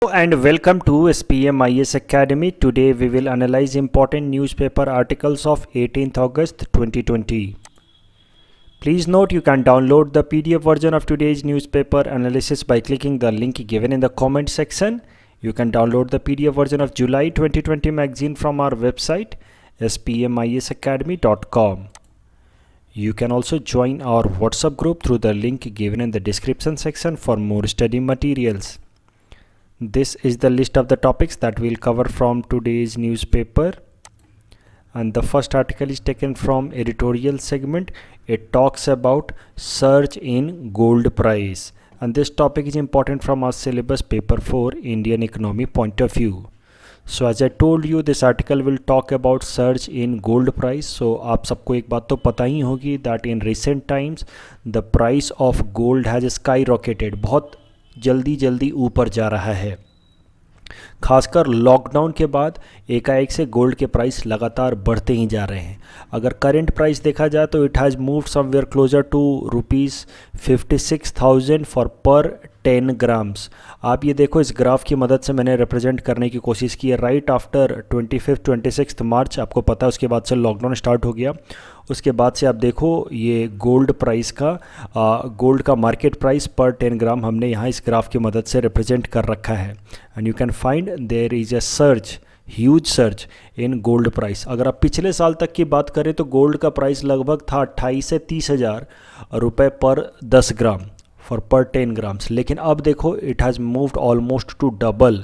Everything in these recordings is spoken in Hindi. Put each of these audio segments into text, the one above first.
And welcome to SPMIS Academy. Today we will analyze important newspaper articles of 18th August 2020. Please note you can download the PDF version of today's newspaper analysis by clicking the link given in the comment section. You can download the PDF version of July 2020 magazine from our website spmisacademy.com. You can also join our WhatsApp group through the link given in the description section for more study materials. This is the list of the topics that we'll cover from today's newspaper, and the first article is taken from editorial segment. It talks about surge in gold price, and this topic is important from our syllabus paper 4 Indian economy point of view. So as I told you, this article will talk about surge in gold price. So आप सबको एक बात तो पता ही होगी that in recent times the price of gold has skyrocketed. बहुत जल्दी ऊपर जा रहा है. खासकर लॉकडाउन के बाद एकाएक से गोल्ड के प्राइस लगातार बढ़ते ही जा रहे हैं. अगर करंट प्राइस देखा जाए तो it has moved somewhere closer to ₹56,000 for पर 10 ग्राम्स. आप ये देखो, इस ग्राफ की मदद से मैंने रिप्रेजेंट करने की कोशिश की है. राइट आफ्टर 26 मार्च, आपको पता है उसके बाद से लॉकडाउन स्टार्ट हो गया. उसके बाद से आप देखो ये गोल्ड का मार्केट प्राइस पर 10 ग्राम हमने यहाँ इस ग्राफ की मदद से रिप्रेजेंट कर रखा है. And you can find there is a surge, huge surge in gold price. अगर आप पिछले साल तक की बात करें तो गोल्ड का प्राइस लगभग था 28 से 30 हज़ार रुपये पर 10 ग्राम फॉर पर 10 ग्राम्स. लेकिन अब देखो it has moved almost to double,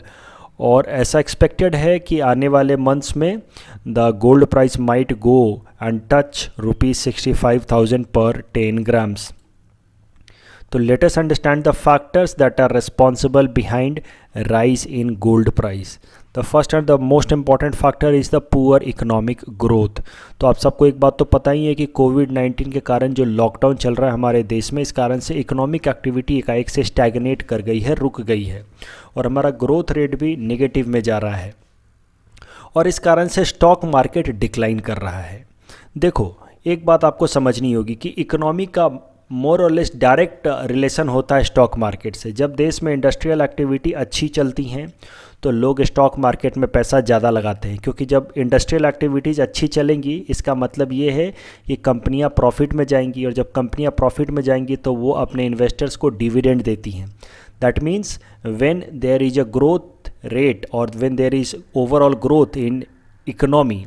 और ऐसा एक्सपेक्टेड है कि आने वाले मंथ्स में the gold price might go and touch ₹65,000 पर 10 ग्राम्स. तो let us understand the factors that are responsible behind rise in gold price. The first and the most important factor is the poor economic growth. तो आप सबको एक बात तो पता ही है कि कोविड-19 के कारण जो लॉकडाउन चल रहा है हमारे देश में, इस कारण से इकोनॉमिक एक्टिविटी एकाएक से स्टैगनेट कर गई है, रुक गई है, और हमारा ग्रोथ रेट भी नेगेटिव में जा रहा है, और इस कारण से स्टॉक मार्केट डिक्लाइन कर रहा है. देखो, एक बात आपको समझनी होगी कि इकोनॉमी का मोर और लेस डायरेक्ट रिलेशन होता है स्टॉक मार्केट से. जब देश में इंडस्ट्रियल एक्टिविटी अच्छी चलती हैं तो लोग स्टॉक मार्केट में पैसा ज़्यादा लगाते हैं, क्योंकि जब इंडस्ट्रियल एक्टिविटीज़ अच्छी चलेंगी इसका मतलब ये है कि कंपनियां प्रॉफिट में जाएंगी, और जब कंपनियां प्रॉफिट में जाएंगी तो वो अपने इन्वेस्टर्स को डिविडेंड देती हैं. That means when there is a growth rate और when there is overall growth in economy,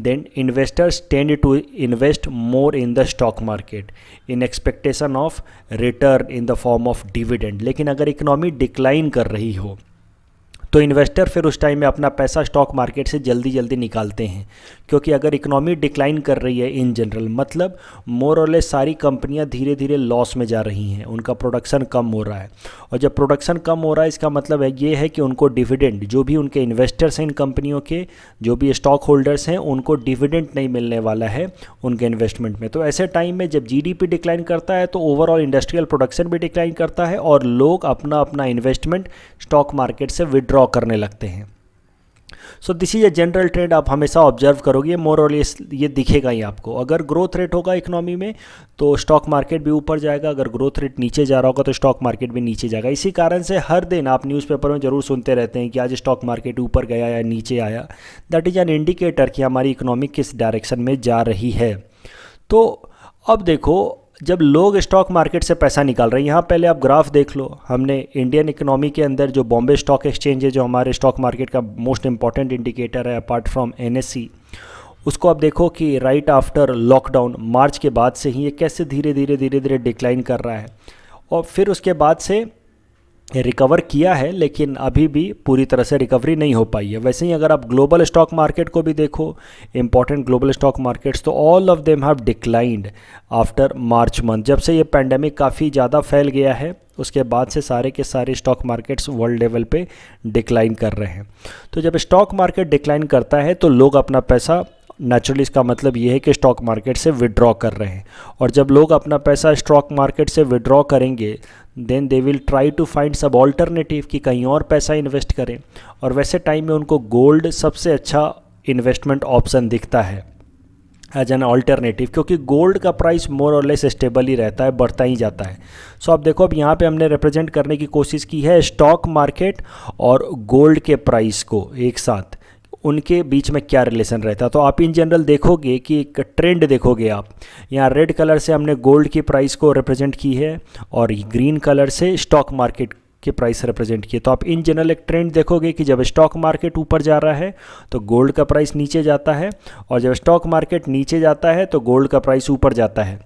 then investors tend to invest more in the stock market in expectation of return in the form of dividend. लेकिन अगर इकोनॉमी डिक्लाइन कर रही हो तो इन्वेस्टर फिर उस टाइम में अपना पैसा स्टॉक मार्केट से जल्दी जल्दी हैं, क्योंकि अगर इकोनॉमी डिक्लाइन कर रही है इन जनरल, मतलब मोर और लेस सारी कंपनियां धीरे धीरे लॉस में जा रही हैं, उनका प्रोडक्शन कम हो रहा है, और जब प्रोडक्शन कम हो रहा है इसका मतलब है ये है कि उनको डिविडेंड, जो भी उनके इन्वेस्टर्स हैं इन कंपनियों के, जो भी स्टॉक होल्डर्स हैं, उनको डिविडेंड नहीं मिलने वाला है उनके इन्वेस्टमेंट में. तो ऐसे टाइम में जब जीडीपी डिक्लाइन करता है तो ओवरऑल इंडस्ट्रियल प्रोडक्शन भी डिक्लाइन करता है, और लोग अपना इन्वेस्टमेंट स्टॉक मार्केट से विड्रॉ करने लगते हैं. So this is a general trend. आप हमेशा ऑब्जर्व करोगे, मोर और लेस ये दिखेगा ही आपको. अगर ग्रोथ रेट होगा इकोनॉमी में तो स्टॉक मार्केट भी ऊपर जाएगा, अगर ग्रोथ रेट नीचे जा रहा होगा तो स्टॉक मार्केट भी नीचे जाएगा. इसी कारण से हर दिन आप न्यूज़पेपर में ज़रूर सुनते रहते हैं कि आज स्टॉक मार्केट ऊपर गया या नीचे आया. दैट इज़ एन इंडिकेटर कि हमारी इकोनॉमी किस डायरेक्शन में जा रही है. तो अब देखो, जब लोग स्टॉक मार्केट से पैसा निकाल रहे हैं, यहाँ पहले आप ग्राफ देख लो. हमने इंडियन इकोनॉमी के अंदर जो बॉम्बे स्टॉक एक्सचेंज है, जो हमारे स्टॉक मार्केट का मोस्ट इंपॉर्टेंट इंडिकेटर है अपार्ट फ्रॉम एनएससी, उसको आप देखो कि राइट आफ्टर लॉकडाउन मार्च के बाद से ही ये कैसे धीरे धीरे डिक्लाइन कर रहा है, और फिर उसके बाद से रिकवर किया है, लेकिन अभी भी पूरी तरह से रिकवरी नहीं हो पाई है. वैसे ही अगर आप ग्लोबल स्टॉक मार्केट को भी देखो, इंपॉर्टेंट ग्लोबल स्टॉक मार्केट्स, तो all of them have declined after March month. जब से ये पैंडेमिक काफ़ी ज़्यादा फैल गया है उसके बाद से सारे के सारे स्टॉक मार्केट्स वर्ल्ड लेवल पे डिक्लाइन कर रहे हैं. तो जब स्टॉक मार्केट डिक्लाइन करता है तो लोग अपना पैसा, नेचुरली इसका मतलब ये है कि स्टॉक मार्केट से विड्रॉ कर रहे हैं, और जब लोग अपना पैसा स्टॉक मार्केट से विड्रॉ करेंगे then they will try to find सब ऑल्टरनेटिव कि कहीं और पैसा इन्वेस्ट करें, और वैसे टाइम में उनको गोल्ड सबसे अच्छा इन्वेस्टमेंट ऑप्शन दिखता है. एज एन ऑल्टरनेटिव, क्योंकि गोल्ड का प्राइस मोर और लेस स्टेबल ही रहता है, बढ़ता ही जाता है। सो आप देखो अब यहाँ पे हमने रिप्रेजेंट करने की कोशिश की है स्टॉक मार्केट और गोल्ड के प्राइस को एक साथ, उनके बीच में क्या रिलेशन रहता है। तो आप इन जनरल देखोगे कि एक ट्रेंड देखोगे आप, यहाँ रेड कलर से हमने गोल्ड की प्राइस को रिप्रेजेंट की है और ग्रीन कलर से स्टॉक मार्केट के प्राइस रिप्रेजेंट किए। तो आप इन जनरल एक ट्रेंड देखोगे कि जब स्टॉक मार्केट ऊपर जा रहा है तो गोल्ड का प्राइस नीचे जाता है, और जब स्टॉक मार्केट नीचे जाता है तो गोल्ड का प्राइस ऊपर जाता है।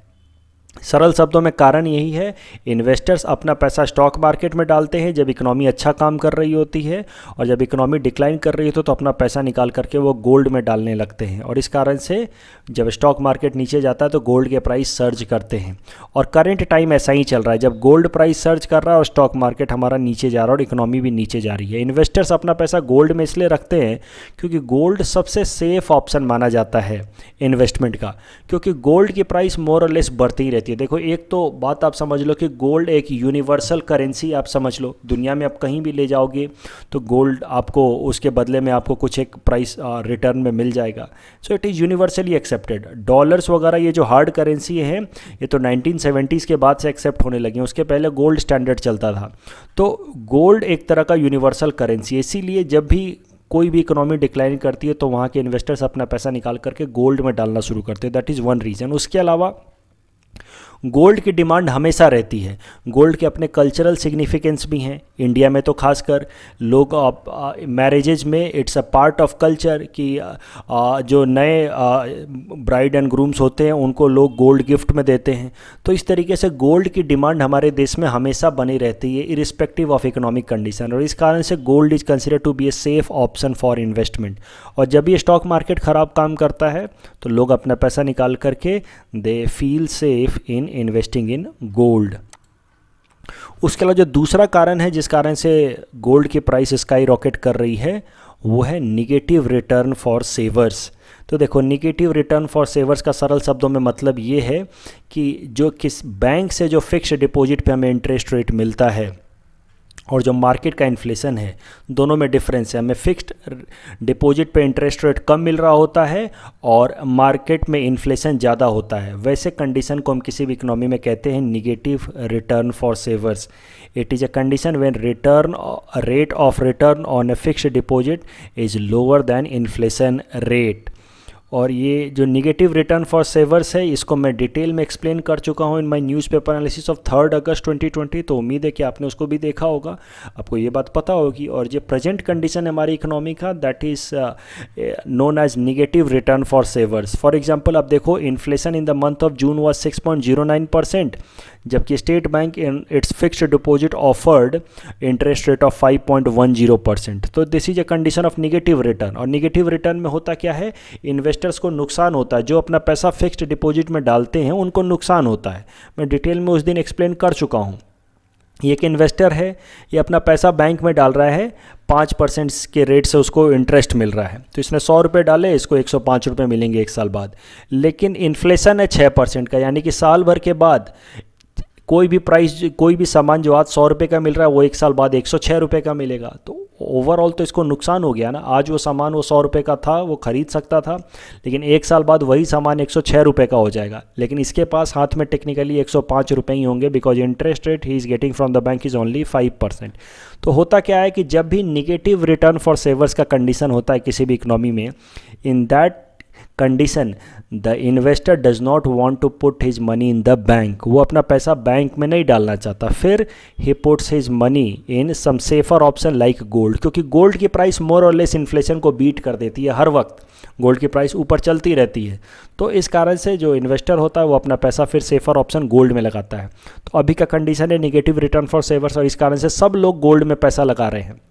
सरल शब्दों में कारण यही है, इन्वेस्टर्स अपना पैसा स्टॉक मार्केट में डालते हैं जब इकोनॉमी अच्छा काम कर रही होती है, और जब इकोनॉमी डिक्लाइन कर रही होती है तो अपना पैसा निकाल करके वो गोल्ड में डालने लगते हैं, और इस कारण से जब स्टॉक मार्केट नीचे जाता है तो गोल्ड के प्राइस सर्ज करते हैं। और करेंट टाइम ऐसा ही चल रहा है, जब गोल्ड प्राइस सर्ज कर रहा है और स्टॉक मार्केट हमारा नीचे जा रहा है और इकोनॉमी भी नीचे जा रही है। इन्वेस्टर्स अपना पैसा गोल्ड में इसलिए रखते हैं क्योंकि गोल्ड सबसे सेफ ऑप्शन माना जाता है इन्वेस्टमेंट का, क्योंकि गोल्ड की प्राइस मोर और लेस बढ़ती ही रहती है। देखो एक तो बात आप समझ लो कि गोल्ड एक यूनिवर्सल करेंसी आप समझ लो, दुनिया में आप कहीं भी ले जाओगे तो गोल्ड आपको उसके बदले में आपको कुछ एक प्राइस रिटर्न में मिल जाएगा। So it is universally accepted. Dollars वगैरह ये जो हार्ड करेंसी हैं ये तो 1970s के बाद से एक्सेप्ट होने लगी हैं, उसके पहले गोल्ड स्टैंडर्ड चलता था। तो गोल्ड एक तरह का यूनिवर्सल करेंसी है, इसीलिए जब भी कोई भी इकोनॉमी डिक्लाइन करती है तो वहाँ के इन्वेस्टर्स अपना पैसा निकाल करके गोल्ड में डालना शुरू करते हैं। That is one reason. उसके अलावा गोल्ड की डिमांड हमेशा रहती है। गोल्ड के अपने कल्चरल सिग्निफिकेंस भी हैं, इंडिया में तो खासकर लोग मैरिजेज में it's a part of culture कि जो नए ब्राइड एंड ग्रूम्स होते हैं उनको लोग गोल्ड गिफ्ट में देते हैं। तो इस तरीके से गोल्ड की डिमांड हमारे देश में हमेशा बनी रहती है इरिस्पेक्टिव ऑफ इकोनॉमिक कंडीशन, और इस कारण से gold is consider to be a safe option for investment. और जब ये स्टॉक मार्केट ख़राब काम करता है तो लोग अपना पैसा निकाल करके they feel safe in investing in gold. उसके अलावा जो दूसरा कारण है जिस कारण से गोल्ड की प्राइस स्काई रॉकेट कर रही है वो है निगेटिव रिटर्न फॉर सेवर्स। तो देखो निगेटिव रिटर्न फॉर सेवर्स का सरल शब्दों में मतलब ये है कि जो किस बैंक से जो फिक्स डिपॉजिट पे हमें इंटरेस्ट रेट मिलता है और जो मार्केट का इन्फ्लेशन है, दोनों में डिफरेंस है। हमें फिक्स्ड डिपॉजिट पे इंटरेस्ट रेट कम मिल रहा होता है और मार्केट में इन्फ्लेशन ज़्यादा होता है, वैसे कंडीशन को हम किसी भी इकोनॉमी में कहते हैं negative return for savers. It is a condition when return rate of return on a fixed deposit is lower than inflation rate. और ये जो निगेटिव रिटर्न फॉर सेवर्स है इसको मैं डिटेल में एक्सप्लेन कर चुका हूँ in my newspaper analysis of 3 अगस्त 2020। तो उम्मीद है कि आपने उसको भी देखा होगा, आपको ये बात पता होगी। और जो प्रेजेंट कंडीशन है हमारी इकोनॉमी का that is known as negative return for savers. For example आप देखो inflation in the month of June was 6.09%, जबकि State Bank in its fixed deposit offered interest rate of 5.10%। तो this is a condition of negative return. और निगेटिव रिटर्न में होता क्या है, इन्वेस्टर्स को नुकसान होता है, जो अपना पैसा फिक्स्ड डिपॉजिट में डालते हैं उनको नुकसान होता है। मैं डिटेल में उस दिन एक्सप्लेन कर चुका हूँ। ये एक इन्वेस्टर है, ये अपना पैसा बैंक में डाल रहा है, 5% के रेट से उसको इंटरेस्ट मिल रहा है। तो इसने 100 रुपये डाले, इसको 105 रुपये मिलेंगे एक साल बाद। लेकिन इन्फ्लेशन है 6% का, यानी कि साल भर के बाद कोई भी सामान जो आज 100 रुपये का मिल रहा है वो एक साल बाद 106 रुपये का मिलेगा। तो ओवरऑल तो इसको नुकसान हो गया ना। आज वो सामान वो 100 रुपये का था, वो खरीद सकता था, लेकिन एक साल बाद वही सामान 106 रुपये का हो जाएगा। लेकिन इसके पास हाथ में टेक्निकली 105 रुपये ही होंगे, because interest rate he is getting from the bank is only 5%। तो होता क्या है कि जब भी निगेटिव रिटर्न फॉर सेवर्स का कंडीशन होता है किसी भी इकोनॉमी में, in that condition the investor does not want to put his money in the bank. वो अपना पैसा बैंक में नहीं डालना चाहता, फिर ही puts his money in some safer option like gold, क्योंकि गोल्ड की प्राइस मोर और लेस इन्फ्लेशन को बीट कर देती है। हर वक्त गोल्ड की प्राइस ऊपर चलती रहती है, तो इस कारण से जो इन्वेस्टर होता है वो अपना पैसा फिर सेफर ऑप्शन गोल्ड में लगाता है। तो अभी का कंडीशन है निगेटिव रिटर्न फॉर सेवर्स, और इस कारण से सब लोग गोल्ड में पैसा लगा रहे हैं।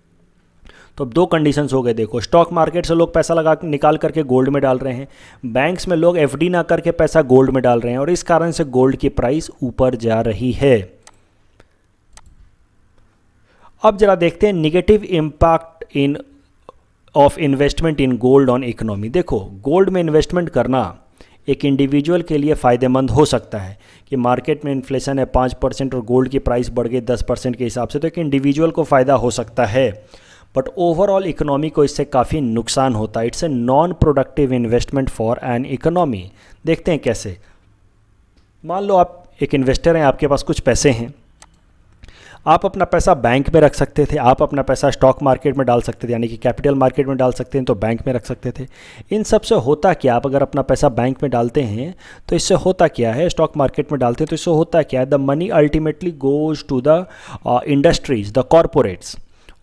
तो अब 2 कंडीशंस हो गए। देखो, स्टॉक मार्केट से लोग पैसा निकाल करके गोल्ड में डाल रहे हैं, बैंक्स में लोग एफडी ना करके पैसा गोल्ड में डाल रहे हैं, और इस कारण से गोल्ड की प्राइस ऊपर जा रही है। अब जरा देखते हैं negative impact of investment in gold on economy. देखो, गोल्ड में इन्वेस्टमेंट करना एक इंडिविजुअल के लिए फ़ायदेमंद हो सकता है कि मार्केट में इन्फ्लेशन है 5% और गोल्ड की प्राइस बढ़ गई 10% के हिसाब से, तो एक इंडिविजुअल को फ़ायदा हो सकता है। बट ओवरऑल इकोनॉमी को इससे काफ़ी नुकसान होता है। It's a non productive investment for an economy. देखते हैं कैसे। मान लो आप एक इन्वेस्टर हैं, आपके पास कुछ पैसे हैं, आप अपना पैसा बैंक में रख सकते थे, आप अपना पैसा स्टॉक मार्केट में डाल सकते थे, यानी कि कैपिटल मार्केट में डाल सकते हैं, तो बैंक में रख सकते थे। इन सब से होता क्या, आप अगर अपना पैसा बैंक में डालते हैं तो इससे होता क्या है, स्टॉक मार्केट में डालते हैं तो इससे होता क्या है, the money ultimately goes to the industries, the corporates.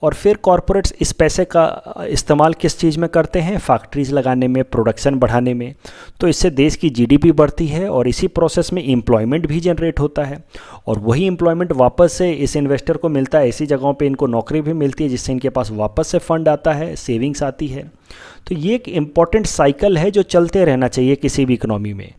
और फिर कॉरपोरेट्स इस पैसे का इस्तेमाल किस चीज़ में करते हैं, फैक्ट्रीज़ लगाने में, प्रोडक्शन बढ़ाने में। तो इससे देश की जीडीपी बढ़ती है और इसी प्रोसेस में एम्प्लॉयमेंट भी जनरेट होता है, और वही एम्प्लॉयमेंट वापस से इस इन्वेस्टर को मिलता है, ऐसी जगहों पे इनको नौकरी भी मिलती है जिससे इनके पास वापस से फंड आता है, सेविंग्स आती है। तो ये एक इम्पॉर्टेंट साइकिल है जो चलते रहना चाहिए किसी भी इकोनॉमी में।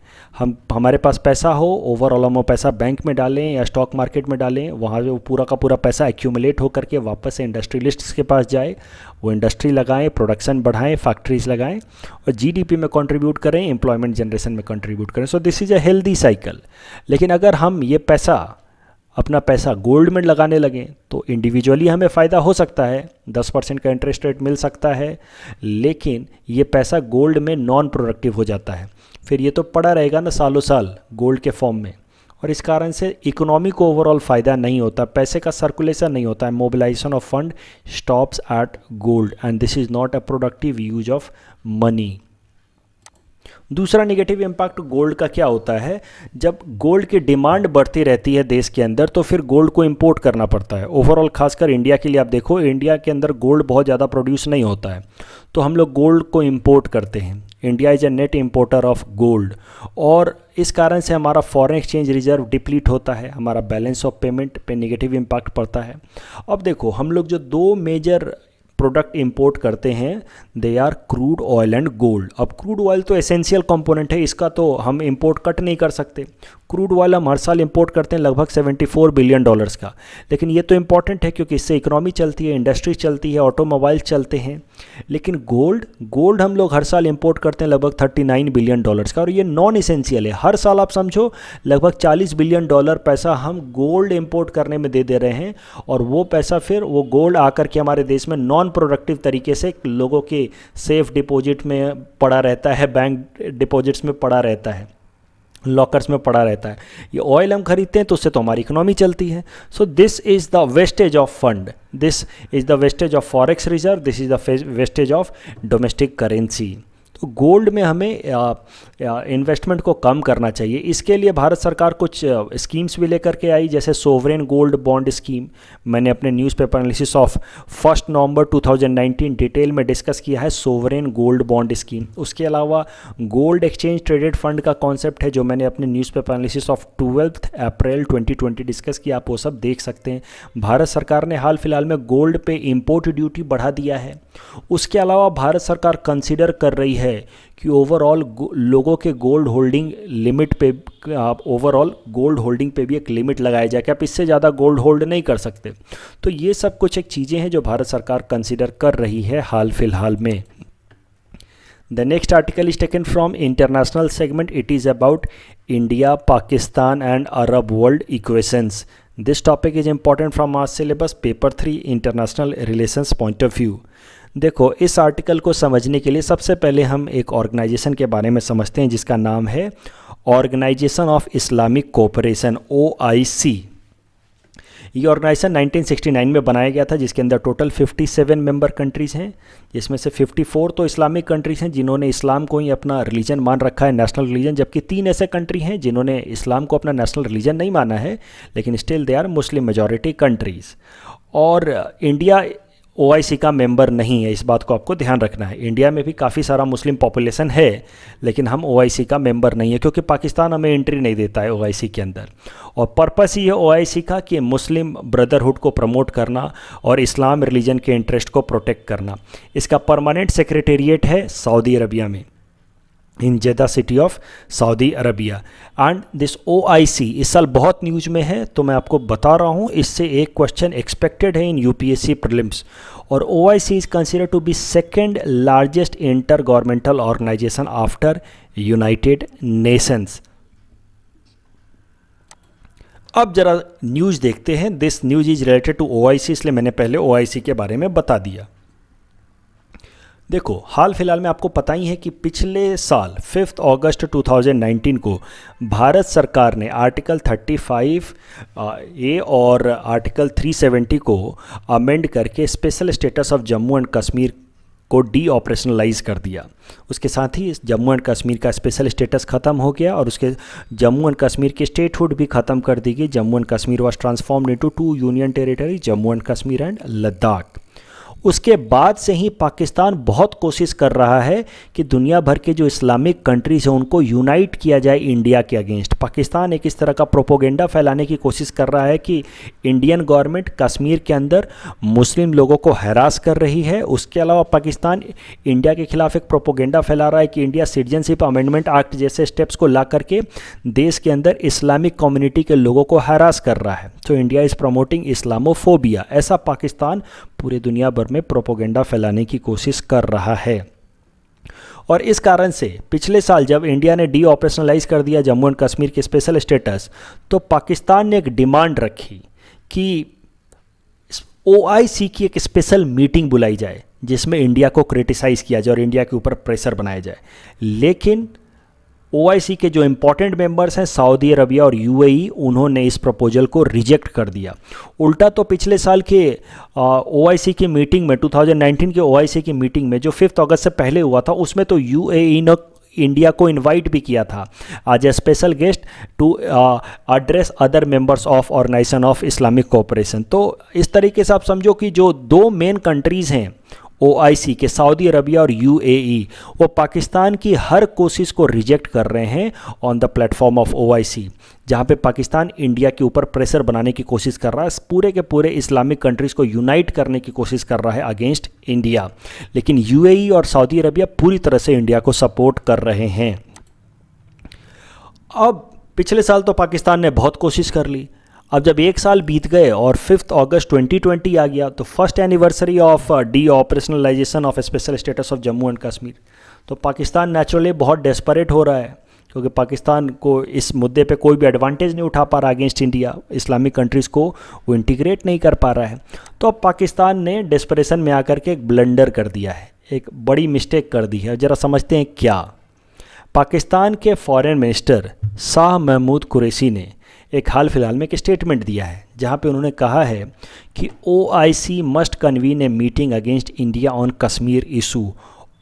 हमारे पास पैसा हो, ओवरऑल हम वो पैसा बैंक में डालें या स्टॉक मार्केट में डालें, वहाँ से वो पूरा का पूरा पैसा एक्यूमुलेट होकर के वापस से इंडस्ट्रियलिस्ट्स के पास जाए, वो इंडस्ट्री लगाएं, प्रोडक्शन बढ़ाएं, फैक्ट्रीज लगाएं और जीडीपी में कंट्रीब्यूट करें, एम्प्लॉयमेंट जनरेशन में कंट्रीब्यूट करें। So this is a healthy cycle. लेकिन अगर हम ये अपना पैसा गोल्ड में लगाने लगें तो इंडिविजुअली हमें फ़ायदा हो सकता है, 10% का इंटरेस्ट रेट मिल सकता है, लेकिन ये पैसा गोल्ड में नॉन प्रोडक्टिव हो जाता है। फिर ये तो पड़ा रहेगा ना सालों साल गोल्ड के फॉर्म में, और इस कारण से इकोनॉमी को ओवरऑल फ़ायदा नहीं होता, पैसे का सर्कुलेशन नहीं होता है, mobilisation of fund stops at gold and this is not a productive use of money. दूसरा नेगेटिव इम्पैक्ट गोल्ड का क्या होता है, जब गोल्ड की डिमांड बढ़ती रहती है देश के अंदर तो फिर गोल्ड को इंपोर्ट करना पड़ता है। ओवरऑल खासकर इंडिया के लिए आप देखो, इंडिया के अंदर गोल्ड बहुत ज़्यादा प्रोड्यूस नहीं होता है, तो हम लोग गोल्ड को इंपोर्ट करते हैं। India is a net importer of gold, और इस कारण से हमारा फॉरेन एक्सचेंज रिजर्व डिप्लीट होता है, हमारा बैलेंस ऑफ पेमेंट पे नेगेटिव इम्पैक्ट पड़ता है। अब देखो, हम लोग जो दो मेजर प्रोडक्ट इंपोर्ट करते हैं, they are crude oil and gold. अब क्रूड ऑयल तो एसेंशियल कंपोनेंट है, इसका तो हम इंपोर्ट कट नहीं कर सकते। क्रूड ऑयल हम हर साल इंपोर्ट करते हैं लगभग $74 बिलियन का, लेकिन ये तो इंपॉर्टेंट है क्योंकि इससे इकोनॉमी चलती है, इंडस्ट्री चलती है, ऑटोमोबाइल चलते हैं। लेकिन गोल्ड हम लोग हर साल इंपोर्ट करते हैं लगभग $39 बिलियन का, और ये नॉन इसेंशियल है। हर साल आप समझो लगभग $40 बिलियन पैसा हम गोल्ड इंपोर्ट करने में दे रहे हैं, और वो पैसा फिर वो गोल्ड आकर के हमारे देश में नॉन प्रोडक्टिव तरीके से लोगों के सेफ डिपॉजिट में पड़ा रहता है, बैंक डिपॉजिट्स में पड़ा रहता है, लॉकर्स में पड़ा रहता है। ये ऑयल हम खरीदते हैं तो उससे तो हमारी इकोनॉमी चलती है। So this is the wastage of fund, this is the wastage of forex reserve, this is the wastage of domestic currency. तो गोल्ड में हमें इन्वेस्टमेंट को कम करना चाहिए। इसके लिए भारत सरकार कुछ स्कीम्स भी लेकर के आई, जैसे सोवरेन गोल्ड बॉन्ड स्कीम। मैंने अपने newspaper analysis of 1 November 2019 detail में डिस्कस किया है सोवरेन गोल्ड बॉन्ड स्कीम। उसके अलावा गोल्ड एक्सचेंज ट्रेडेड फंड का कॉन्सेप्ट है जो मैंने अपने newspaper analysis of 12 April 2020 discuss किया, आप वो सब देख सकते हैं। भारत सरकार ने हाल फिलहाल में गोल्ड पे इम्पोर्ट ड्यूटी बढ़ा दिया है। उसके अलावा भारत सरकार कंसिडर कर रही है कि ओवरऑल लोगों के गोल्ड होल्डिंग लिमिट पे, ओवरऑल गोल्ड होल्डिंग पे भी एक लिमिट लगाया जाए कि आप इससे ज़्यादा गोल्ड होल्ड नहीं कर सकते। तो ये सब कुछ एक चीज़ें हैं जो भारत सरकार कंसिडर कर रही है हाल फिलहाल में। The next article is taken from international segment. It is about India, Pakistan and Arab world equations. This topic is important from our syllabus paper 3 international relations point of view. देखो, इस आर्टिकल को समझने के लिए सबसे पहले हम एक ऑर्गेनाइजेशन के बारे में समझते हैं जिसका नाम है Organisation of Islamic Cooperation, OIC। ये ऑर्गेनाइजेशन 1969 में बनाया गया था, जिसके अंदर टोटल 57 मेंबर कंट्रीज़ हैं, जिसमें से 54 तो इस्लामिक कंट्रीज़ हैं जिन्होंने इस्लाम को ही अपना रिलीजन मान रखा है, नेशनल रिलीजन, जबकि 3 ऐसे कंट्री हैं जिन्होंने इस्लाम को अपना नेशनल रिलीजन नहीं माना है, लेकिन still they are Muslim majority countries. और इंडिया OIC का मेंबर नहीं है, इस बात को आपको ध्यान रखना है। इंडिया में भी काफ़ी सारा मुस्लिम पॉपुलेशन है, लेकिन हम OIC का मेंबर नहीं है क्योंकि पाकिस्तान हमें एंट्री नहीं देता है OIC के अंदर। और पर्पस ही है OIC का कि मुस्लिम ब्रदरहुड को प्रमोट करना और इस्लाम रिलीजन के इंटरेस्ट को प्रोटेक्ट करना। इसका परमानेंट सेक्रेटेरिएट है सऊदी अरबिया में, इन जेदा city of Saudi Arabia. And this OIC इस साल बहुत न्यूज़ में है, तो मैं आपको बता रहा हूँ, इससे एक क्वेश्चन एक्सपेक्टेड है इन UPSC प्रीलिम्स। और OIC is consider to be second largest inter governmental organisation after United Nations. अब जरा न्यूज़ देखते हैं। This news is related to OIC, इसलिए मैंने पहले OIC के बारे में बता दिया। देखो, हाल फिलहाल में आपको पता ही है कि पिछले साल 5 अगस्त 2019 को भारत सरकार ने आर्टिकल 35 ए और आर्टिकल 370 को अमेंड करके special status of Jammu and Kashmir को डी ऑपरेशनलाइज कर दिया। उसके साथ ही जम्मू एंड कश्मीर का स्पेशल स्टेटस ख़त्म हो गया और उसके जम्मू एंड कश्मीर की स्टेटहुड भी ख़त्म कर दी गई। Jammu and Kashmir was transformed into 2 union territory, Jammu and Kashmir and Ladakh. उसके बाद से ही पाकिस्तान बहुत कोशिश कर रहा है कि दुनिया भर के जो इस्लामिक कंट्रीज़ हैं उनको यूनाइट किया जाए इंडिया के अगेंस्ट। पाकिस्तान एक इस तरह का प्रोपोगेंडा फैलाने की कोशिश कर रहा है कि इंडियन गवर्नमेंट कश्मीर के अंदर मुस्लिम लोगों को हैरास कर रही है। उसके अलावा पाकिस्तान इंडिया के खिलाफ एक प्रोपोगेंडा फैला रहा है कि इंडिया सिटीजनशिप अमेंडमेंट एक्ट जैसे स्टेप्स को ला करके देश के अंदर इस्लामिक कम्युनिटी के लोगों को हैरास कर रहा है। तो इंडिया इज़ प्रमोटिंग इस्लामोफोबिया, ऐसा पाकिस्तान पूरे दुनिया भर में प्रोपोगेंडा फैलाने की कोशिश कर रहा है। और इस कारण से पिछले साल जब इंडिया ने डी ऑपरेशनलाइज कर दिया जम्मू एंड कश्मीर के स्पेशल स्टेटस, तो पाकिस्तान ने एक डिमांड रखी कि OIC की एक स्पेशल मीटिंग बुलाई जाए जिसमें इंडिया को क्रिटिसाइज़ किया जाए और इंडिया के ऊपर प्रेशर बनाया जाए। लेकिन OIC के जो इंपॉर्टेंट मेंबर्स हैं सऊदी अरबिया और UAE, उन्होंने इस प्रपोजल को रिजेक्ट कर दिया। उल्टा तो पिछले साल के OIC की मीटिंग में 2019 के OIC की मीटिंग में जो 5 अगस्त से पहले हुआ था उसमें तो UAE ने इंडिया को इनवाइट भी किया था as a special guest to address other members of Organisation of Islamic Cooperation. तो इस तरीके से आप समझो कि जो दो मेन कंट्रीज़ हैं OIC के, सऊदी अरबिया और UAE, वो पाकिस्तान की हर कोशिश को रिजेक्ट कर रहे हैं on the platform of OIC, जहाँ पे पाकिस्तान इंडिया के ऊपर प्रेशर बनाने की कोशिश कर रहा है, पूरे के पूरे इस्लामिक कंट्रीज़ को यूनाइट करने की कोशिश कर रहा है अगेंस्ट इंडिया। लेकिन UAE और सऊदी अरबिया पूरी तरह से इंडिया को सपोर्ट कर रहे हैं। अब पिछले साल तो पाकिस्तान ने बहुत कोशिश कर ली। अब जब एक साल बीत गए और 5 अगस्त 2020 आ गया, तो first anniversary of D operationalisation of special status of Jammu and Kashmir, तो पाकिस्तान नेचुरली बहुत डेस्परेट हो रहा है क्योंकि पाकिस्तान को इस मुद्दे पे कोई भी एडवांटेज नहीं उठा पा रहा अगेंस्ट इंडिया। इस्लामिक कंट्रीज़ को वो इंटीग्रेट नहीं कर पा रहा है। तो अब पाकिस्तान ने डेस्परेशन में आकर के एक ब्लंडर कर दिया है, एक बड़ी मिस्टेक कर दी है। ज़रा समझते हैं क्या। पाकिस्तान के फॉरेन मिनिस्टर शाह महमूद कुरैशी ने एक हाल फिलहाल में एक स्टेटमेंट दिया है जहां पे उन्होंने कहा है कि OIC must convene a meeting against India on Kashmir issue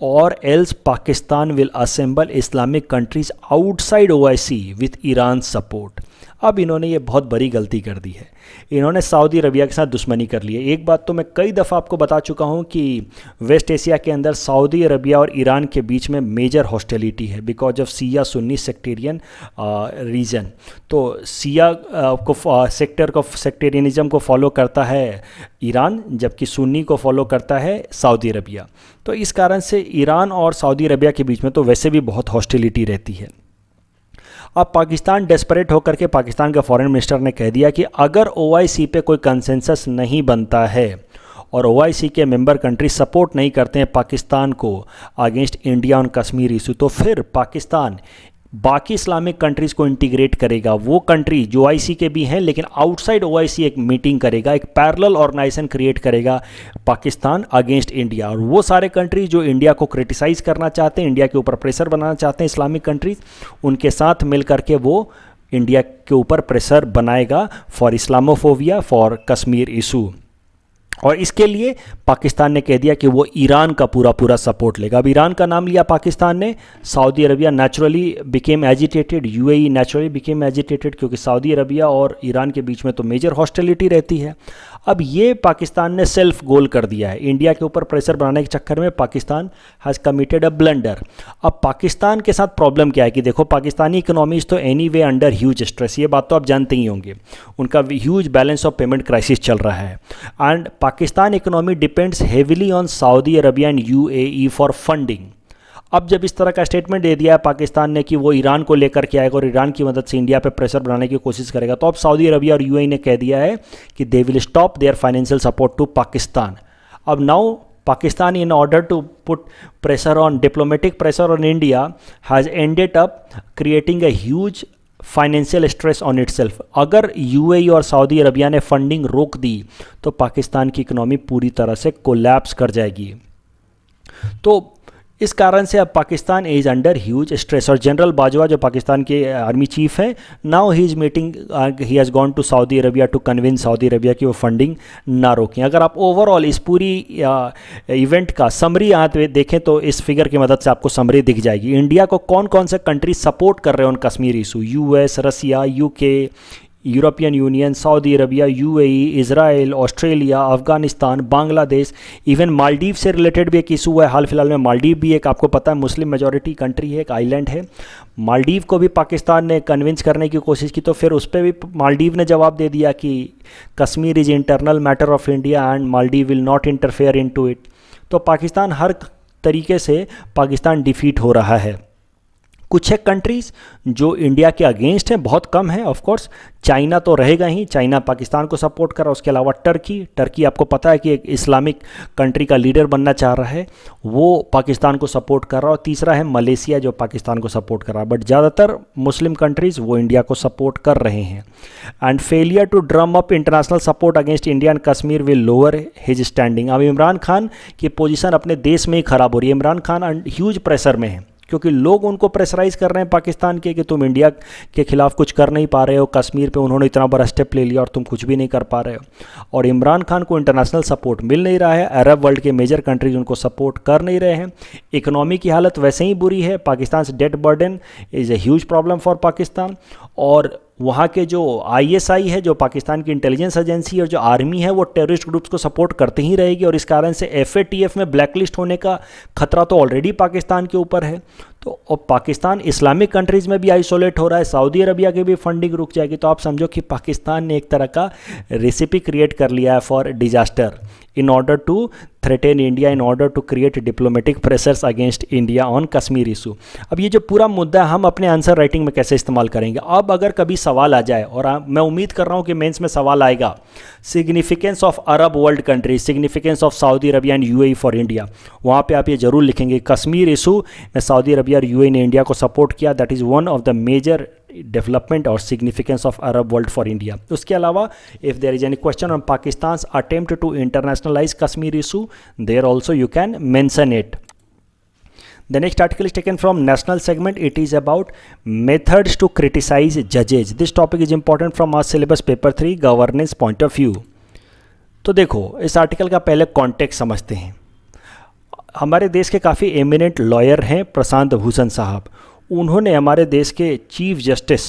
और else Pakistan will assemble Islamic countries outside OIC with Iran support. अब इन्होंने ये बहुत बड़ी गलती कर दी है। इन्होंने सऊदी अरबिया के साथ दुश्मनी कर ली है। एक बात तो मैं कई दफ़ा आपको बता चुका हूँ कि वेस्ट एशिया के अंदर सऊदी अरबिया और ईरान के बीच में मेजर हॉस्टिलिटी है because of Shia Sunni sectarian reason. तो सिया सेक्टेरियनिज्म को फॉलो करता है ईरान, जबकि सुन्नी को फॉलो करता है सऊदी अरबिया। तो इस कारण से ईरान और सऊदी अरबिया के बीच में तो वैसे भी बहुत हॉस्टिलिटी रहती है। अब पाकिस्तान डेस्परेट होकर के पाकिस्तान के फॉरेन मिनिस्टर ने कह दिया कि अगर OIC पे कोई कंसेंसस नहीं बनता है और OIC के मेंबर कंट्री सपोर्ट नहीं करते हैं पाकिस्तान को against India on Kashmir issue, तो फिर पाकिस्तान बाकी इस्लामिक कंट्रीज़ को इंटीग्रेट करेगा। वो कंट्री जो OIC के भी हैं लेकिन आउटसाइड OIC एक मीटिंग करेगा, एक पैरेलल ऑर्गेनाइजेशन क्रिएट करेगा पाकिस्तान अगेंस्ट इंडिया। और वो सारे कंट्री जो इंडिया को क्रिटिसाइज़ करना चाहते हैं, इंडिया के ऊपर प्रेशर बनाना चाहते हैं इस्लामिक कंट्रीज़, उनके साथ मिल करके वो इंडिया के ऊपर प्रेशर बनाएगा for Islamophobia, for Kashmir issue. और इसके लिए पाकिस्तान ने कह दिया कि वो ईरान का पूरा सपोर्ट लेगा। अब ईरान का नाम लिया पाकिस्तान ने, Saudi Arabia naturally became agitated, UAE naturally became agitated क्योंकि सऊदी अरबिया और ईरान के बीच में तो मेजर हॉस्टिलिटी रहती है। अब ये पाकिस्तान ने सेल्फ गोल कर दिया है। इंडिया के ऊपर प्रेशर बनाने के चक्कर में Pakistan has committed a blunder. अब पाकिस्तान के साथ प्रॉब्लम क्या है कि देखो, पाकिस्तानी इकोनॉमीज तो any way under huge stress, ये बात तो आप जानते ही होंगे। उनका huge balance of payment crisis चल रहा है and Pakistan economy depends heavily on Saudi Arabia and UAE for funding. अब जब इस तरह का स्टेटमेंट दे दिया है पाकिस्तान ने कि वो ईरान को लेकर के आएगा और ईरान की मदद से इंडिया पे प्रेशर बनाने की कोशिश करेगा, तो अब सऊदी अरबिया और UAE ने कह दिया है कि they will stop their financial support to Pakistan. अब now Pakistan, in order to put pressure on diplomatic pressure on India, has ended up creating a huge financial stress on itself. अगर UAE और सऊदी अरबिया ने फंडिंग रोक दी तो पाकिस्तान की इकोनॉमी पूरी तरह से कोलैप्स कर जाएगी। तो इस कारण से अब Pakistan is under huge stress. और जनरल बाजवा जो पाकिस्तान के आर्मी चीफ हैं, now he is meeting, he has gone to Saudi Arabia to convince Saudi Arabia की वो फंडिंग ना रोकें। अगर आप ओवरऑल इस पूरी इवेंट का समरी यहाँ पे देखें तो इस फिगर की मदद से आपको समरी दिख जाएगी। इंडिया को कौन कौन से कंट्री सपोर्ट कर रहे हैं उन Kashmir issue, US, Russia, UK, European Union, Saudi Arabia, UAE, Israel, Australia, Afghanistan, Bangladesh, even Maldives से रिलेटेड भी एक इशू हुआ है हाल फिलहाल में। मालदीव भी एक, आपको पता है, मुस्लिम मेजॉरिटी कंट्री है, एक आइलैंड है। मालदीव को भी पाकिस्तान ने कन्विंस करने की कोशिश की, तो फिर उस पर भी मालदीव ने जवाब दे दिया कि Kashmir is internal matter of India and Maldives will not interfere into it. तो पाकिस्तान हर तरीके से पाकिस्तान डिफीट हो रहा है। कुछ एक कंट्रीज़ जो इंडिया के अगेंस्ट हैं, बहुत कम है ऑफ कोर्स। चाइना तो रहेगा ही, चाइना पाकिस्तान को सपोर्ट कर रहा है। उसके अलावा टर्की आपको पता है कि एक इस्लामिक कंट्री का लीडर बनना चाह रहा है, वो पाकिस्तान को सपोर्ट कर रहा है। और तीसरा है मलेशिया जो पाकिस्तान को सपोर्ट कर रहा है। बट ज़्यादातर मुस्लिम कंट्रीज़ वो इंडिया को सपोर्ट कर रहे हैं। And failure to drum up international support against India and Kashmir will lower his standing. अब इमरान खान की पोजीशन अपने देश में ही खराब हो रही है। इमरान खान ह्यूज प्रेशर में है, क्योंकि लोग उनको प्रेशराइज कर रहे हैं पाकिस्तान के कि तुम इंडिया के खिलाफ कुछ कर नहीं पा रहे हो, कश्मीर पे उन्होंने इतना बड़ा स्टेप ले लिया और तुम कुछ भी नहीं कर पा रहे हो। और इमरान खान को इंटरनेशनल सपोर्ट मिल नहीं रहा है, अरब वर्ल्ड के मेजर कंट्रीज उनको सपोर्ट कर नहीं रहे हैं। इकोनॉमी की हालत वैसे ही बुरी है, पाकिस्तान से debt burden is a huge problem for Pakistan. और वहाँ के जो आईएसआई है, जो पाकिस्तान की इंटेलिजेंस एजेंसी और जो आर्मी है, वो टेररिस्ट ग्रुप्स को सपोर्ट करते ही रहेगी। और इस कारण से एफएटीएफ में ब्लैकलिस्ट होने का खतरा तो ऑलरेडी पाकिस्तान के ऊपर है। तो और पाकिस्तान इस्लामिक कंट्रीज़ में भी आइसोलेट हो रहा है, सऊदी अरबिया की भी फंडिंग रुक जाएगी। तो आप समझो कि पाकिस्तान ने एक तरह का रेसिपी क्रिएट कर लिया है for disaster in order to threaten India, in order to create diplomatic pressures against India on Kashmir issue। अब ये जो पूरा मुद्दा है, हम अपने आंसर राइटिंग में कैसे इस्तेमाल करेंगे। अब अगर कभी सवाल आ जाए, और मैं उम्मीद कर रहा हूँ कि मेंस में सवाल आएगा, significance of Arab world country, significance of Saudi Arabia and UAE for India, वहाँ पे आप ये जरूर लिखेंगे कश्मीर इशू में सऊदी अरबिया और यूएई ने इंडिया को सपोर्ट किया, that is one of the major development और significance of Arab world for India. उसके अलावा if there is any question on Pakistan attempt to internationalise Kashmir issue, there also you can mention it. The next article is taken from national segment. It is about methods to criticize judges. This topic is important from our syllabus paper 3 governance point of view. तो देखो, इस आर्टिकल का पहले कॉन्टेक्स्ट समझते हैं। हमारे देश के काफ़ी एमिनेंट लॉयर हैं प्रशांत भूषण साहब। उन्होंने हमारे देश के chief justice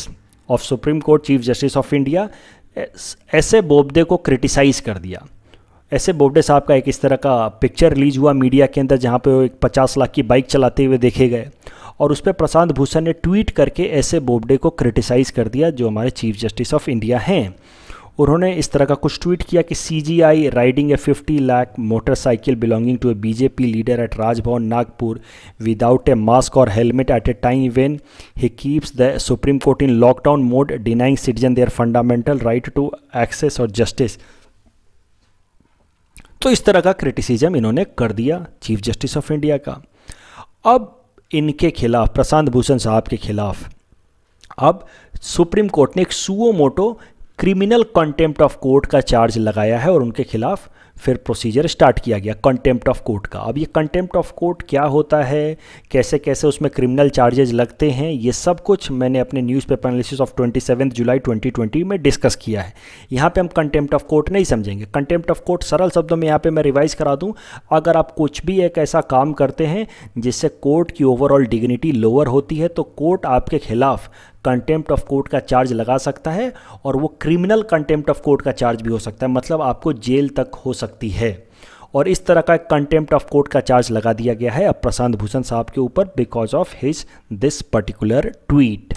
of supreme court, chief justice of India S A Bobde को क्रिटिसाइज़ कर दिया। एस ए बोबडे साहब का एक इस तरह का पिक्चर रिलीज हुआ मीडिया के अंदर, जहाँ पे वो एक 50 लाख की बाइक चलाते हुए देखे गए, और उस पर प्रशांत भूषण ने ट्वीट करके एस ए बोबडे को क्रिटिसाइज़ कर दिया, जो हमारे चीफ जस्टिस ऑफ इंडिया हैं। उन्होंने इस तरह का कुछ ट्वीट किया कि CGI riding a 50 lakh motorcycle belonging to a BJP leader at Raj Bhavan Nagpur without a mask और helmet at a time when he keeps the Supreme Court in lockdown mode denying citizen their fundamental right to access और जस्टिस। तो इस तरह का क्रिटिसिज्म इन्होंने कर दिया चीफ जस्टिस ऑफ इंडिया का। अब इनके खिलाफ, प्रशांत भूषण साहब के खिलाफ, अब सुप्रीम कोर्ट ने एक suo motu criminal contempt of court का चार्ज लगाया है और उनके खिलाफ फिर प्रोसीजर स्टार्ट किया गया कंटेम्प्ट ऑफ कोर्ट का। अब ये कंटेम्प्ट ऑफ कोर्ट क्या होता है, कैसे कैसे उसमें क्रिमिनल चार्जेस लगते हैं, ये सब कुछ मैंने अपने न्यूज़पेपर एनालिसिस ऑफ 27 जुलाई 2020 में डिस्कस किया है। यहाँ पे हम कंटेम्प्ट ऑफ कोर्ट नहीं समझेंगे। कंटेम्प्ट ऑफ कोर्ट सरल शब्दों में यहाँ पे मैं रिवाइज करा दूँ, अगर आप कुछ भी एक ऐसा काम करते हैं जिससे कोर्ट की ओवरऑल डिग्निटी लोअर होती है, तो कोर्ट आपके खिलाफ कंटेम्प्ट ऑफ कोर्ट का चार्ज लगा सकता है, और वो क्रिमिनल कंटेम्प्ट ऑफ कोर्ट का चार्ज भी हो सकता है, मतलब आपको जेल तक हो सकती है। और इस तरह का कंटेम्प्ट ऑफ कोर्ट का चार्ज लगा दिया गया है अब प्रशांत भूषण साहब के ऊपर because of his this particular tweet.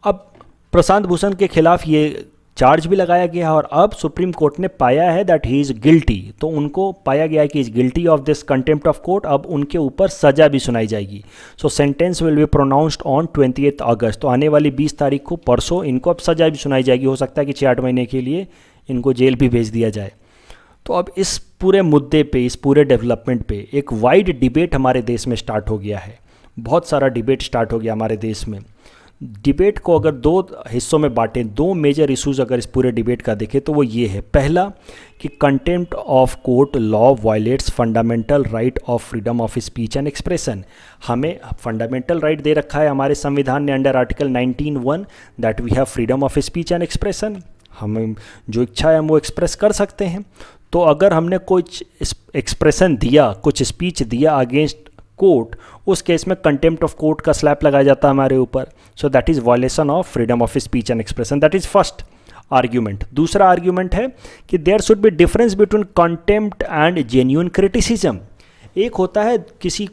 अब प्रशांत भूषण के खिलाफ ये चार्ज भी लगाया गया है और अब सुप्रीम कोर्ट ने पाया है दैट ही इज़ गिल्टी, तो उनको पाया गया है कि is guilty of this contempt of court. अब उनके ऊपर सज़ा भी सुनाई जाएगी। सो sentence will be pronounced on 28 अगस्त, तो आने वाली 20 तारीख को, परसों, इनको अब सज़ा भी सुनाई जाएगी। हो सकता है कि 6-8 महीने के लिए इनको जेल भी भेज दिया जाए। तो अब इस पूरे मुद्दे पे, इस पूरे डेवलपमेंट पे एक वाइड डिबेट हमारे देश में स्टार्ट हो गया है। बहुत सारा डिबेट स्टार्ट हो गया हमारे देश में। डिबेट को अगर दो हिस्सों में बांटें, दो मेजर इश्यूज अगर इस पूरे डिबेट का देखें तो वो ये है, पहला कि contempt of court law violates fundamental right of freedom of speech and expression. हमें फंडामेंटल राइट दे रखा है हमारे संविधान ने under article 19(1) that we have freedom of speech and expression. हमें जो इच्छा है हम वो एक्सप्रेस कर सकते हैं। तो अगर हमने कुछ एक्सप्रेशन दिया, कुछ स्पीच दिया अगेंस्ट कोर्ट, उस केस में कंटेम्प्ट ऑफ कोर्ट का स्लैप लगाया जाता है हमारे ऊपर। So that is violation of freedom of speech and expression. That is first argument. दूसरा आर्ग्यूमेंट है कि there should be difference between contempt and genuine criticism. एक होता है किसी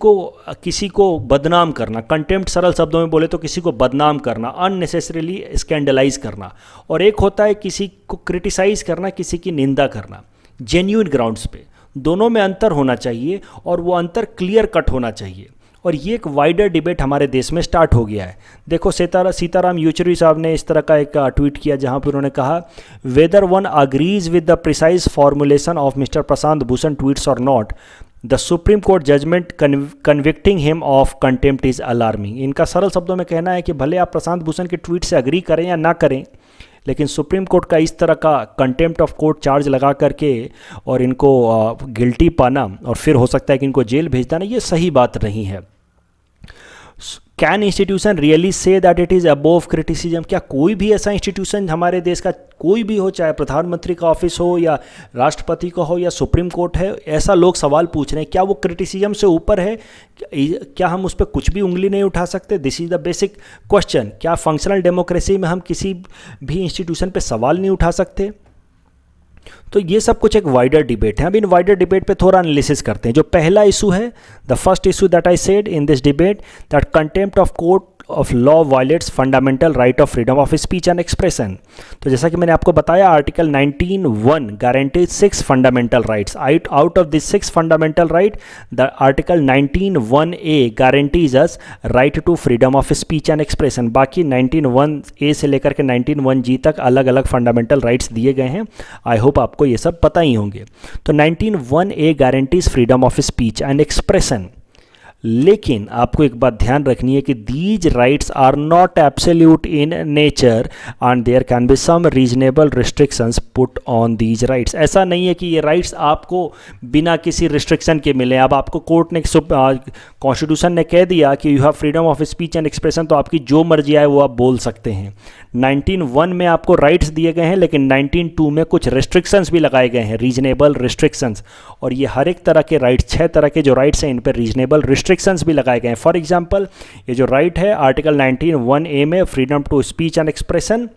को बदनाम करना, कंटेम्प्ट सरल शब्दों में बोले तो किसी को बदनाम करना, अननेसेसरीली स्कैंडलाइज करना, और एक होता है किसी को क्रिटिसाइज करना, किसी की निंदा करना जेन्युइन ग्राउंड्स पे। दोनों में अंतर होना चाहिए और वो अंतर क्लियर कट होना चाहिए। और ये एक वाइडर डिबेट हमारे देश में स्टार्ट हो गया है। देखो सीताराम येचुरी साहब ने इस तरह का एक ट्वीट किया जहां पर उन्होंने कहा, whether one agrees with the precise formulation of Mr Prashant Bhushan tweets और not, the Supreme Court judgment convicting him of contempt is alarming. इनका सरल शब्दों में कहना है कि भले आप प्रशांत भूषण के ट्वीट से अग्री करें या ना करें, लेकिन सुप्रीम कोर्ट का इस तरह का कंटेम्प्ट ऑफ कोर्ट चार्ज लगा करके और इनको गिल्टी पाना और फिर हो सकता है कि इनको जेल भेज देना, ये सही बात नहीं है। Can institution really say that it is above criticism? क्या कोई भी ऐसा इंस्टीट्यूशन हमारे देश का कोई भी हो, चाहे प्रधानमंत्री का ऑफिस हो या राष्ट्रपति का हो या सुप्रीम कोर्ट है, ऐसा लोग सवाल पूछ रहे हैं, क्या वो क्रिटिसिज्म से ऊपर है? क्या हम उस पर कुछ भी उंगली नहीं उठा सकते? This is the basic question. क्या फंक्शनल डेमोक्रेसी में हम किसी भी इंस्टीट्यूशन पे सवाल नहीं उठा सकते? तो ये सब कुछ एक वाइडर डिबेट है। अब इन वाइडर डिबेट पे थोड़ा एनालिसिस करते हैं। जो पहला इशू है, the first issue that I said in this debate, that contempt of court of law violates fundamental right of freedom of speech and expression. तो जैसा कि मैंने आपको बताया, article 19(1) guarantees 6 fundamental rights. Out of this 6 fundamental right, the article 19(1)A guarantees us right to freedom of speech and expression. बाकी 19(1)A से लेकर के 19(1)G तक अलग अलग फंडामेंटल राइट्स दिए गए हैं। आई होप आपको ये सब पता ही होंगे। तो 19(1)A guarantees freedom of speech and expression. लेकिन आपको एक बात ध्यान रखनी है कि these rights are not absolute in nature and there can be some reasonable restrictions put on these rights. ऐसा नहीं है कि ये राइट्स आपको बिना किसी रिस्ट्रिक्शन के मिले। अब आपको कोर्ट ने, कॉन्स्टिट्यूशन ने कह दिया कि you have freedom of speech and expression, तो आपकी जो मर्जी आए वो आप बोल सकते हैं। 19(1) में आपको राइट्स दिए गए हैं, लेकिन 19(2) में कुछ रिस्ट्रिक्शंस भी लगाए गए हैं, रीजनेबल रिस्ट्रिक्शंस। और ये हर एक तरह के राइट्स, 6 तरह के जो राइट्स हैं, इन पर रीजनेबल रिस्ट्रिक्शंस भी लगाए गए हैं। फॉर एग्जांपल, ये जो राइट है आर्टिकल 19(1)A में, freedom to speech and expression,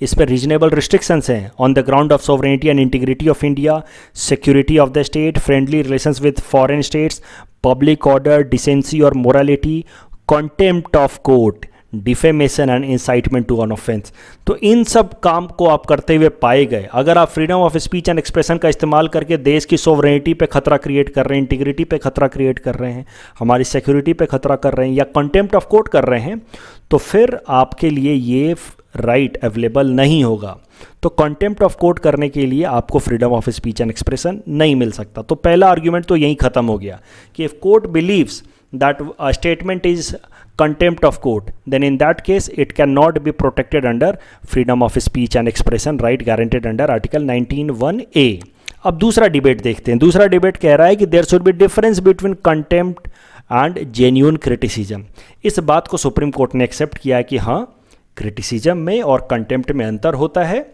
इस पर रीजनेबल रिस्ट्रिक्शंस हैं। On the ground of sovereignty and integrity of India, security of the state, friendly relations with foreign states, public order, decency और morality, contempt of court, defamation and incitement to an offence. तो इन सब काम को आप करते हुए पाए गए, अगर आप freedom of speech and expression का इस्तेमाल करके देश की सोवरेनिटी पे खतरा क्रिएट कर रहे हैं, इंटीग्रिटी पे खतरा क्रिएट कर रहे हैं, हमारी सिक्योरिटी पे खतरा कर रहे हैं, या कंटेम्प्ट ऑफ कोर्ट कर रहे हैं, तो फिर आपके लिए ये राइट अवेलेबल नहीं होगा। तो कंटेम्प्ट ऑफ कोर्ट करने के लिए आपको freedom of speech and expression नहीं मिल सकता। तो पहला आर्ग्यूमेंट तो यहीं खत्म हो गया कि if court believes that a statement is contempt of court, then in that case it cannot be protected under freedom of speech and expression right guaranteed under article 19(1)A। अब दूसरा डिबेट देखते हैं। दूसरा डिबेट कह रहा है कि there should be difference between contempt and genuine criticism। इस बात को सुप्रीम कोर्ट ने एक्सेप्ट किया है कि हाँ, क्रिटिसिज्म में और कंटेम्प्ट में अंतर होता है,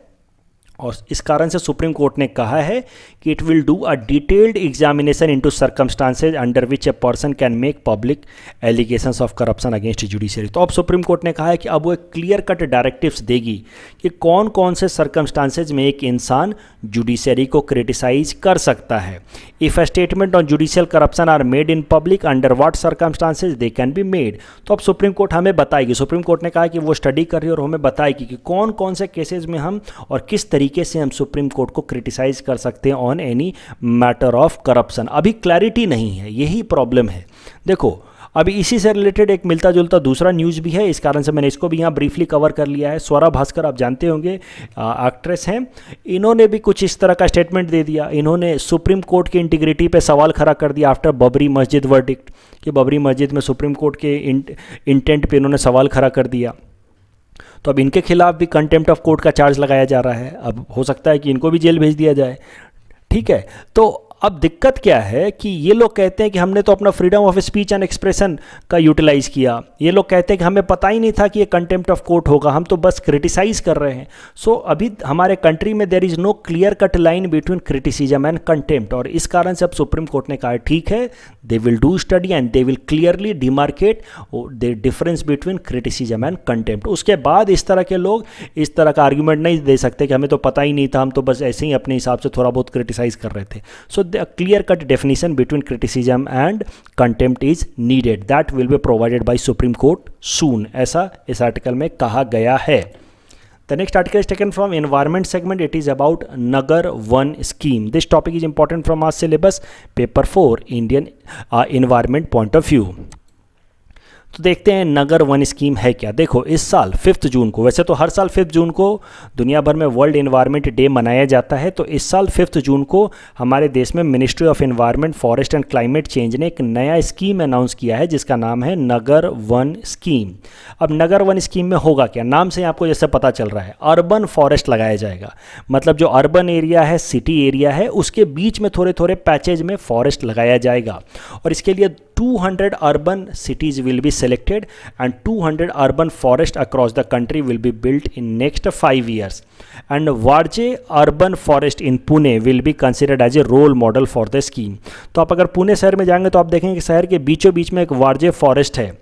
और इस कारण से सुप्रीम कोर्ट ने कहा है कि it will do a detailed examination into circumstances under which a person can make public allegations of corruption against judiciary. तो अब सुप्रीम कोर्ट ने कहा है कि अब वो एक क्लियर कट डायरेक्टिव्स देगी कि कौन कौन से सर्कमस्टांसेज में एक इंसान जुडिशरी को क्रिटिसाइज कर सकता है। If a statement on judicial corruption are made in public, under what circumstances they can be made. तो अब सुप्रीम कोर्ट हमें बताएगी, सुप्रीम कोर्ट ने कहा कि वो स्टडी कर रही है और हमें बताएगी कि कौन कौन से केसेज में हम और किस तरीके से हम सुप्रीम कोर्ट को क्रिटिसाइज कर सकते हैं on any matter of corruption. अभी क्लैरिटी नहीं है, यही प्रॉब्लम है। देखो, अभी इसी से रिलेटेड एक मिलता जुलता दूसरा न्यूज़ भी है, इस कारण से मैंने इसको भी यहाँ ब्रीफली कवर कर लिया है। स्वरा भास्कर आप जानते होंगे, एक्ट्रेस हैं, इन्होंने भी कुछ इस तरह का स्टेटमेंट दे दिया। इन्होंने सुप्रीम कोर्ट की इंटीग्रिटी पे सवाल खड़ा कर दिया आफ्टर बबरी मस्जिद वर्डिक्ट, कि बबरी मस्जिद में सुप्रीम कोर्ट के इंटेंट पे इन्होंने सवाल खड़ा कर दिया। तो अब इनके खिलाफ भी कंटेम्प्ट ऑफ कोर्ट का चार्ज लगाया जा रहा है। अब हो सकता है कि इनको भी जेल भेज दिया जाए, ठीक है। तो अब दिक्कत क्या है कि ये लोग कहते हैं कि हमने तो अपना freedom of speech and expression का यूटिलाइज़ किया। ये लोग कहते हैं कि हमें पता ही नहीं था कि ये कंटेम्प्ट ऑफ कोर्ट होगा, हम तो बस क्रिटिसाइज़ कर रहे हैं। सो अभी हमारे कंट्री में there is no clear cut line between criticism and contempt, और इस कारण से अब सुप्रीम कोर्ट ने कहा ठीक है, they will do study and they will clearly demarcate the difference between criticism and contempt. उसके बाद इस तरह के लोग इस तरह का आर्ग्यूमेंट नहीं दे सकते कि हमें तो पता ही नहीं था, हम तो बस ऐसे ही अपने हिसाब से थोड़ा बहुत क्रिटिसाइज़ कर रहे थे। सो a clear cut definition between criticism and contempt is needed that will be provided by Supreme Court soon, ऐसा इस आर्टिकल में कहा गया है। The next article is taken from environment segment. It is about Nagar One scheme. This topic is important from our syllabus paper 4 Indian environment point of view. तो देखते हैं नगर वन स्कीम है क्या। देखो इस साल 5 जून को, वैसे तो हर साल 5 जून को दुनिया भर में वर्ल्ड एनवायरनमेंट डे मनाया जाता है, तो इस साल 5 जून को हमारे देश में ministry of environment forest and climate change ने एक नया स्कीम अनाउंस किया है जिसका नाम है नगर वन स्कीम। अब नगर वन स्कीम में होगा क्या, नाम से आपको जैसे पता चल रहा है, अर्बन फॉरेस्ट लगाया जाएगा। मतलब जो अर्बन एरिया है, सिटी एरिया है, उसके बीच में थोड़े थोड़े पैचेज में फॉरेस्ट लगाया जाएगा, और इसके लिए 200 urban cities will be selected and 200 urban forests across the country will be built in next 5 years. And Varje urban forest in Pune will be considered as a role model for the scheme. तो आप अगर पुणे शहर में जाएंगे तो आप देखेंगे कि शहर के बीचों बीच में एक वारजे फॉरेस्ट है,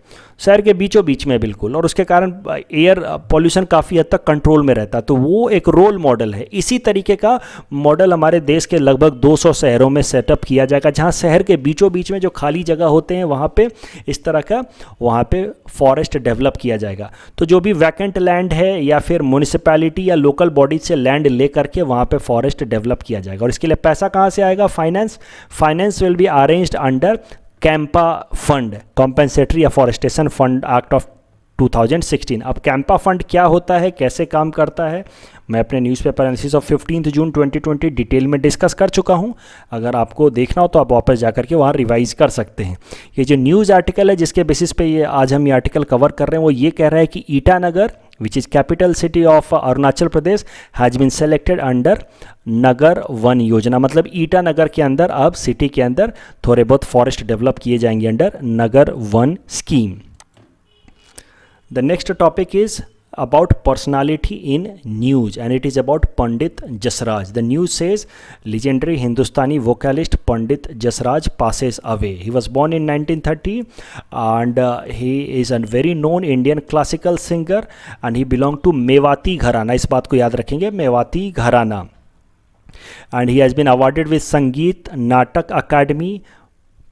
शहर के बीचों बीच में बिल्कुल, और उसके कारण एयर पॉल्यूशन काफ़ी हद तक कंट्रोल में रहता है। तो वो एक रोल मॉडल है। इसी तरीके का मॉडल हमारे देश के लगभग 200 शहरों में सेटअप किया जाएगा, जहाँ शहर के बीचों बीच में जो खाली जगह होते हैं वहाँ पे इस तरह का वहाँ पे फॉरेस्ट डेवलप किया जाएगा। तो जो भी वैकेंट लैंड है या फिर म्यूनिसिपैलिटी या लोकल बॉडीज से लैंड ले करके वहाँ पे फॉरेस्ट डेवलप किया जाएगा। और इसके लिए पैसा कहाँ से आएगा, finance will be arranged under CAMPA fund, compensatory afforestation fund act of 2016। अब कैंपा फंड क्या होता है, कैसे काम करता है, मैं अपने newspaper analysis of 15 June 2020 detail में डिस्कस कर चुका हूं। अगर आपको देखना हो तो आप वापस जा करके वहाँ रिवाइज कर सकते हैं। ये जो न्यूज़ आर्टिकल है जिसके बेसिस पे ये आज हम ये आर्टिकल कवर कर रहे हैं, वो ये कह रहा है कि Itanagar which is capital city of Arunachal Pradesh has been selected under Nagar Van Yojana. मतलब ईटानगर के अंदर अब सिटी के अंदर थोड़े बहुत फॉरेस्ट डेवलप किए जाएंगे under Nagar one scheme. The next topic is about personality in news and it is about Pandit Jasraj. The news says legendary Hindustani vocalist Pandit Jasraj passes away. He was born in 1930 and he is a very known Indian classical singer and he belonged to Mewati Gharana. इस बात को याद रखेंगे, मेवाती घराना। And he has been awarded with Sangeet Natak Academy,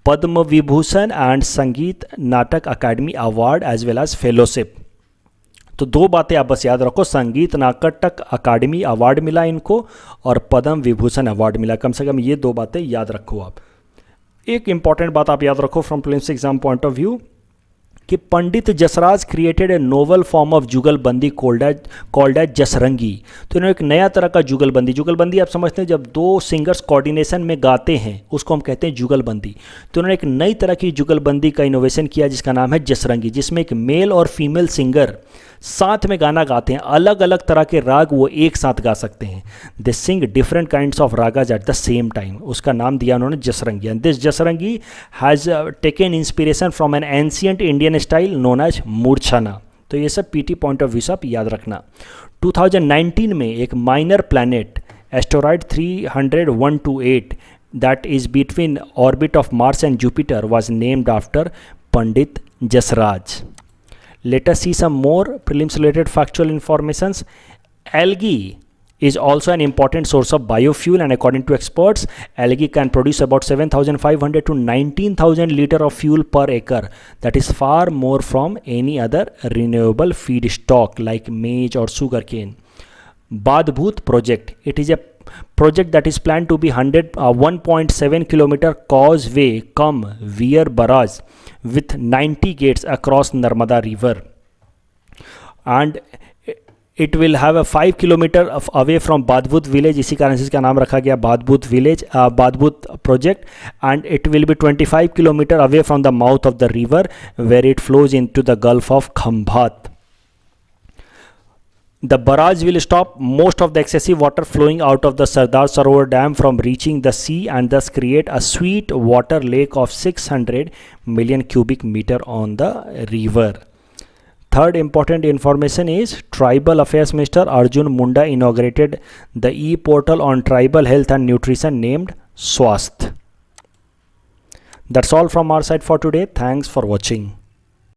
Padma Vibhushan and Sangeet Natak Akademi award as well as fellowship. तो दो बातें आप बस याद रखो, संगीत नाटक अकादमी अवार्ड मिला इनको और पद्म विभूषण अवार्ड मिला। कम से कम ये दो बातें याद रखो आप। एक इंपॉर्टेंट बात आप याद रखो from prelims exam point of view कि Pandit Jasraj created a novel form of jugalbandi called as Jasrangi. तो इन्होंने एक नया तरह का जुगलबंदी आप समझते हैं जब दो सिंगर्स कोऑर्डिनेशन में गाते हैं उसको हम कहते हैं जुगलबंदी। तो इन्होंने एक नई तरह की जुगलबंदी का इनोवेशन किया जिसका नाम है जसरंगी, जिसमें एक मेल और फीमेल सिंगर साथ में गाना गाते हैं, अलग अलग तरह के राग वो एक साथ गा सकते हैं। They sing different kinds of ragas at the same time, उसका नाम दिया उन्होंने Jasrangi. And this Jasrangi has taken inspiration from an ancient Indian style known as murchhana. तो ये सब पीटी पॉइंट ऑफ व्यू से आप याद रखना। 2019 में एक minor planet asteroid 300-128 that is between orbit of Mars and Jupiter was named after Pandit Jasraj. Let us see some more prelims related factual informations. Algae is also an important source of biofuel and according to experts, algae can produce about 7,500 to 19,000 liter of fuel per acre. That is far more from any other renewable feedstock like maize or sugarcane. Badbhoot project, it is a project that is planned to be 1.7 kilometer causeway cum Veer barrage with 90 gates across Narmada river, and it will have a 5 kilometer away from Badbut village. इसी कारण से इसका नाम रखा गया Badbut village, Badbut project, and it will be 25 kilometer away from the mouth of the river where it flows into the Gulf of Khambhat. The barrage will stop most of the excessive water flowing out of the Sardar Sarovar Dam from reaching the sea and thus create a sweet water lake of 600 million cubic meter on the river. Third important information is Tribal Affairs Minister Arjun Munda inaugurated the e-portal on tribal health and nutrition named Swasth. That's all from our side for today. Thanks for watching.